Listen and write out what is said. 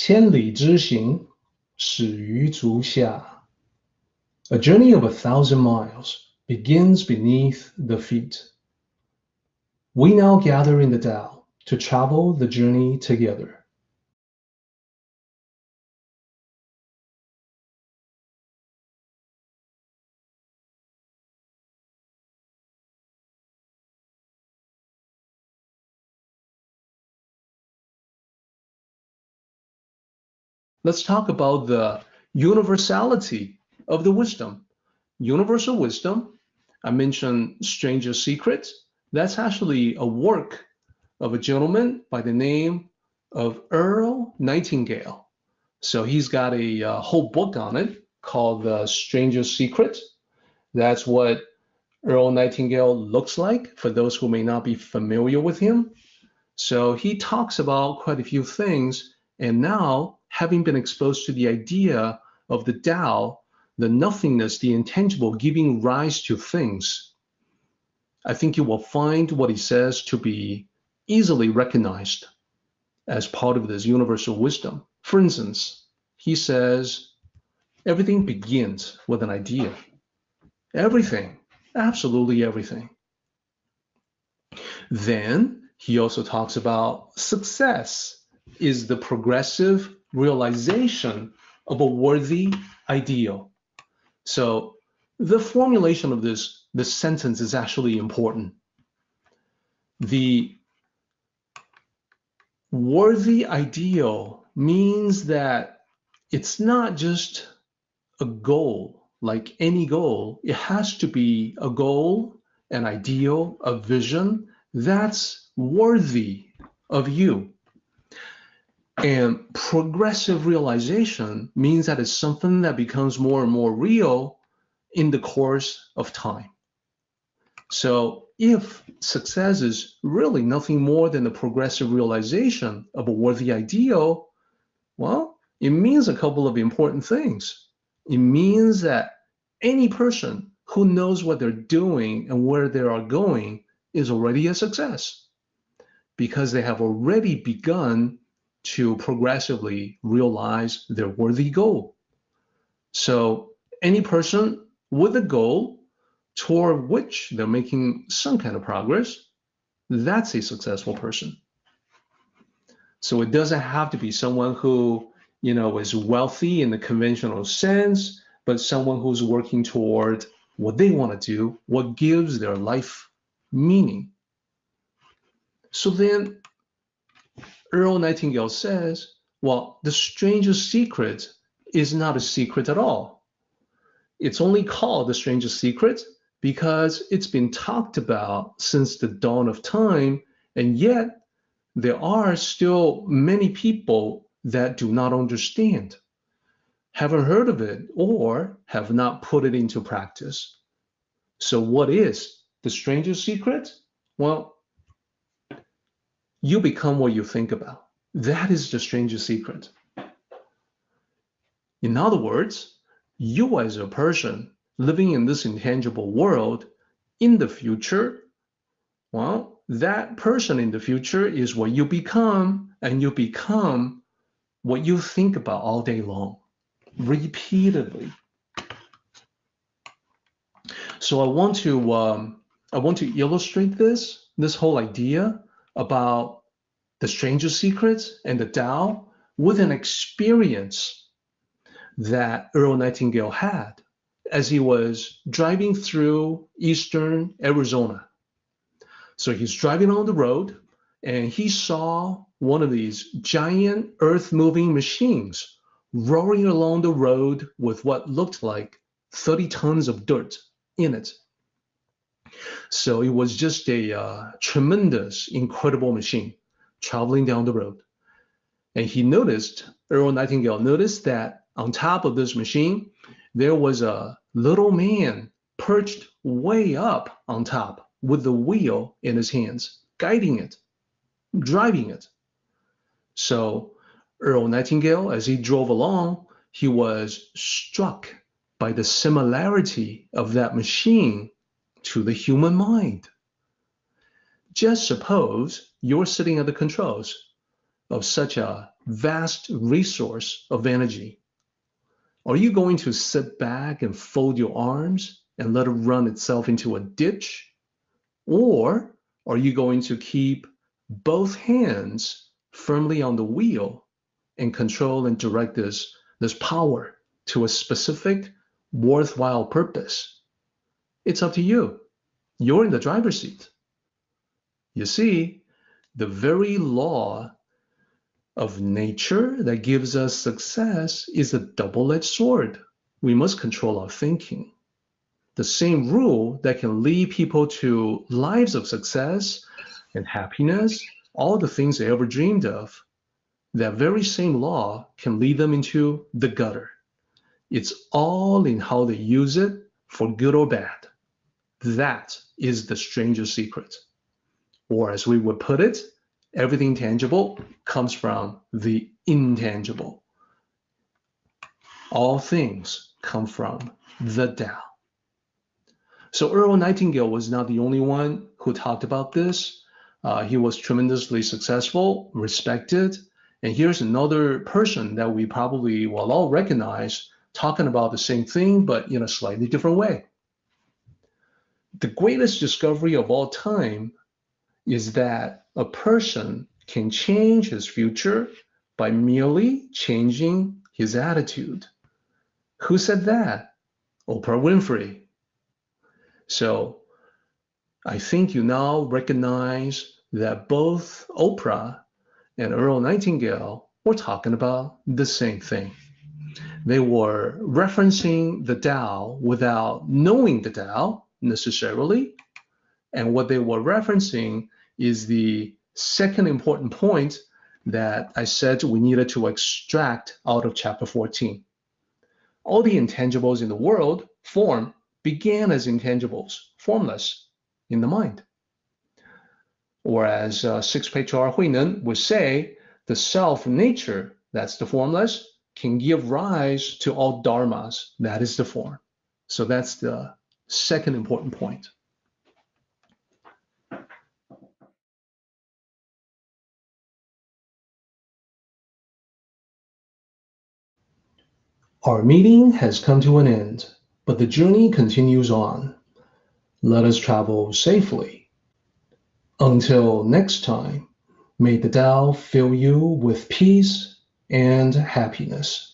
千里之行，始于足下. A journey of 1,000 miles begins beneath the feet. We now gather in the Tao to travel the journey together. Let's talk about the universality of the wisdom. Universal wisdom, I mentioned Strangest Secret. That's actually a work of a gentleman by the name of Earl Nightingale. So he's got a whole book on it called The Strangest Secret. That's what Earl Nightingale looks like for those who may not be familiar with him. So he talks about quite a few things, and now, having been exposed to the idea of the Tao, the nothingness, the intangible giving rise to things, I think you will find what he says to be easily recognized as part of this universal wisdom. For instance, he says, everything begins with an idea. Everything, absolutely everything. Then he also talks about success is the progressive realization of a worthy ideal. So the formulation of this sentence is actually important. The worthy ideal means that it's not just a goal, like any goal. It has to be a goal, an ideal, a vision that's worthy of you. And progressive realization means that it's something that becomes more and more real in the course of time. So if success is really nothing more than the progressive realization of a worthy ideal, well, it means a couple of important things. It means that any person who knows what they're doing and where they are going is already a success, because they have already begun to progressively realize their worthy goal. So any person with a goal toward which they're making some kind of progress, that's a successful person. So it doesn't have to be someone who, is wealthy in the conventional sense, but someone who's working toward what they want to do, what gives their life meaning. So then Earl Nightingale says, well, the strangest secret is not a secret at all. It's only called the strangest secret because it's been talked about since the dawn of time, and yet there are still many people that do not understand, haven't heard of it, or have not put it into practice. So what is the strangest secret? Well, you become what you think about. That is the strangest secret. In other words, you as a person living in this intangible world in the future, well, that person in the future is what you become, and you become what you think about all day long, repeatedly. So I want to illustrate this whole idea about the strangest secrets and the Tao with an experience that Earl Nightingale had as he was driving through eastern Arizona. So he's driving on the road and he saw one of these giant earth-moving machines roaring along the road with what looked like 30 tons of dirt in it. So it was just a tremendous, incredible machine traveling down the road. And Earl Nightingale noticed that on top of this machine, there was a little man perched way up on top with the wheel in his hands, guiding it, driving it. So Earl Nightingale, as he drove along, he was struck by the similarity of that machine to the human mind. Just suppose you're sitting at the controls of such a vast resource of energy? Are you going to sit back and fold your arms and let it run itself into a ditch? Or are you going to keep both hands firmly on the wheel and control and direct this power to a specific worthwhile purpose? It's up to you. You're in the driver's seat. You see, the very law of nature that gives us success is a double-edged sword. We must control our thinking. The same rule that can lead people to lives of success and happiness, all the things they ever dreamed of, that very same law can lead them into the gutter. It's all in how they use it for good or bad. That is the strangest secret. Or as we would put it, everything tangible comes from the intangible. All things come from the Tao. So Earl Nightingale was not the only one who talked about this. He was tremendously successful, respected. And here's another person that we probably will all recognize talking about the same thing, but in a slightly different way. The greatest discovery of all time is that a person can change his future by merely changing his attitude. Who said that? Oprah Winfrey. So I think you now recognize that both Oprah and Earl Nightingale were talking about the same thing. They were referencing the Tao without knowing the Tao necessarily. And what they were referencing is the second important point that I said we needed to extract out of chapter 14. All the intangibles in the world, form, began as intangibles, formless, in the mind. Or as Sixth Patriarch Huineng would say, the self-nature, that's the formless, can give rise to all dharmas, that is the form. So that's the second important point. Our meeting has come to an end, but the journey continues on. Let us travel safely. Until next time, may the Tao fill you with peace and happiness.